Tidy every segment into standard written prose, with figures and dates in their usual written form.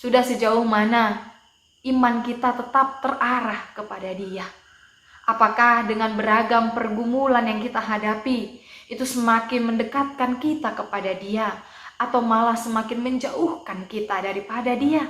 Sudah sejauh mana iman kita tetap terarah kepada Dia? Apakah dengan beragam pergumulan yang kita hadapi itu semakin mendekatkan kita kepada Dia, atau malah semakin menjauhkan kita daripada Dia?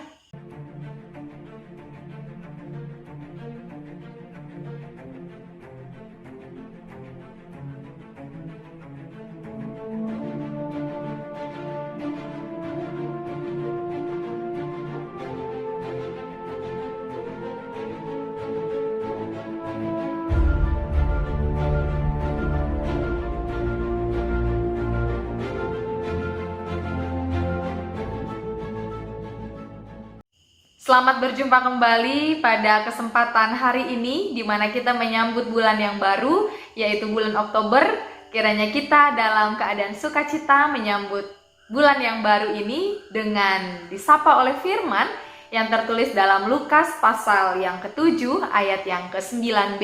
Selamat berjumpa kembali pada kesempatan hari ini, di mana kita menyambut bulan yang baru, yaitu bulan Oktober. Kiranya kita dalam keadaan sukacita menyambut bulan yang baru ini dengan disapa oleh firman yang tertulis dalam Lukas pasal yang ke-7 ayat yang ke-9b.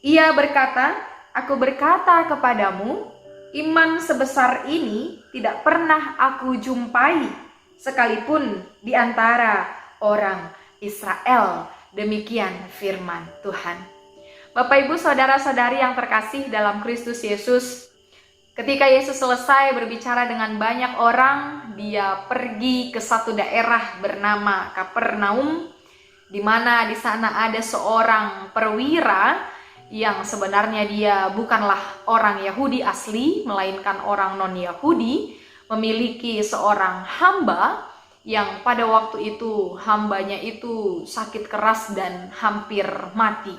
Ia berkata, "Aku berkata kepadamu, iman sebesar ini tidak pernah aku jumpai sekalipun di antara orang Israel." Demikian firman Tuhan. Bapak Ibu saudara-saudari yang terkasih dalam Kristus Yesus, ketika Yesus selesai berbicara dengan banyak orang, Dia pergi ke satu daerah bernama Kapernaum, di mana di sana ada seorang perwira yang sebenarnya dia bukanlah orang Yahudi asli, melainkan orang non-Yahudi, memiliki seorang hamba yang pada waktu itu hambanya itu sakit keras dan hampir mati.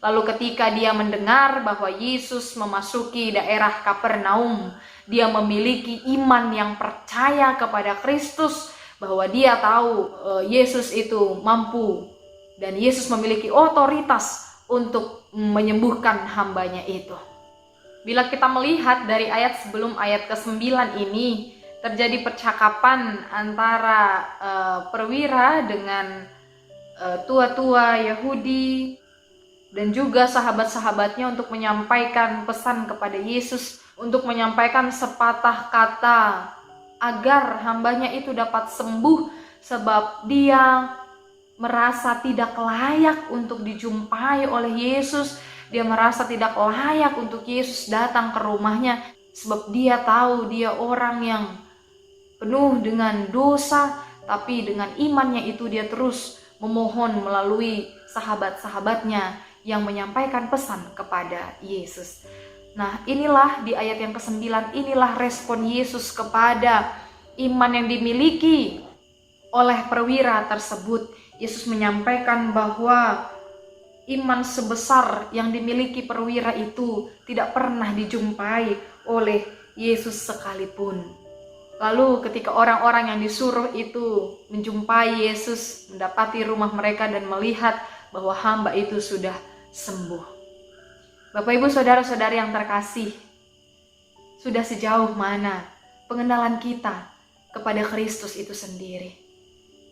Lalu ketika dia mendengar bahwa Yesus memasuki daerah Kapernaum, dia memiliki iman yang percaya kepada Kristus, bahwa dia tahu Yesus itu mampu dan Yesus memiliki otoritas untuk menyembuhkan hambanya itu. Bila kita melihat dari ayat sebelum ayat ke-9 ini, terjadi percakapan antara perwira dengan tua-tua Yahudi dan juga sahabat-sahabatnya untuk menyampaikan pesan kepada Yesus, untuk menyampaikan sepatah kata agar hambanya itu dapat sembuh, sebab dia merasa tidak layak untuk dijumpai oleh Yesus. Dia merasa tidak layak untuk Yesus datang ke rumahnya, sebab dia tahu dia orang yang penuh dengan dosa, tapi dengan imannya itu dia terus memohon melalui sahabat-sahabatnya yang menyampaikan pesan kepada Yesus. Nah, inilah di ayat yang ke-9, inilah respon Yesus kepada iman yang dimiliki oleh perwira tersebut. Yesus menyampaikan bahwa iman sebesar yang dimiliki perwira itu tidak pernah dijumpai oleh Yesus sekalipun. Lalu ketika orang-orang yang disuruh itu menjumpai Yesus, mendapati rumah mereka dan melihat bahwa hamba itu sudah sembuh. Bapak Ibu saudara-saudari yang terkasih, sudah sejauh mana pengenalan kita kepada Kristus itu sendiri?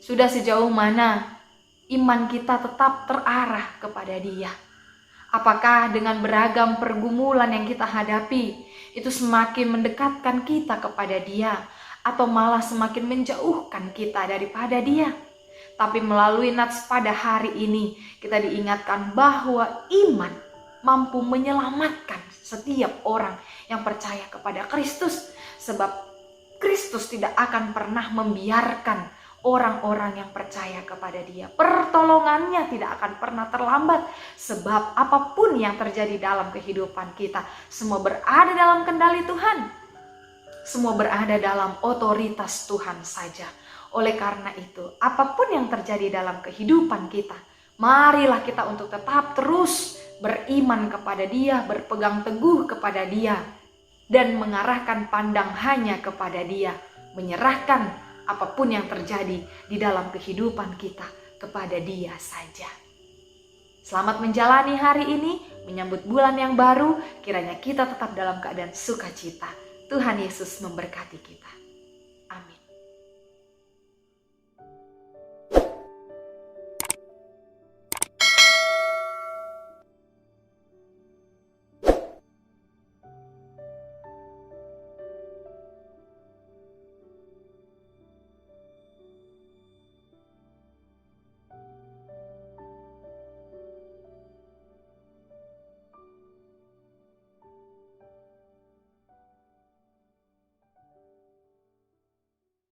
Sudah sejauh mana iman kita tetap terarah kepada Dia? Apakah dengan beragam pergumulan yang kita hadapi itu semakin mendekatkan kita kepada Dia, atau malah semakin menjauhkan kita daripada Dia? Tapi melalui nats pada hari ini kita diingatkan bahwa iman mampu menyelamatkan setiap orang yang percaya kepada Kristus, sebab Kristus tidak akan pernah membiarkan orang-orang yang percaya kepada Dia. Pertolongannya tidak akan pernah terlambat, sebab apapun yang terjadi dalam kehidupan kita, semua berada dalam kendali Tuhan. Semua berada dalam otoritas Tuhan saja. Oleh karena itu, apapun yang terjadi dalam kehidupan kita, marilah kita untuk tetap terus beriman kepada Dia, berpegang teguh kepada Dia, dan mengarahkan pandang hanya kepada Dia, menyerahkan apapun yang terjadi di dalam kehidupan kita kepada Dia saja. Selamat menjalani hari ini, menyambut bulan yang baru. Kiranya kita tetap dalam keadaan sukacita. Tuhan Yesus memberkati kita.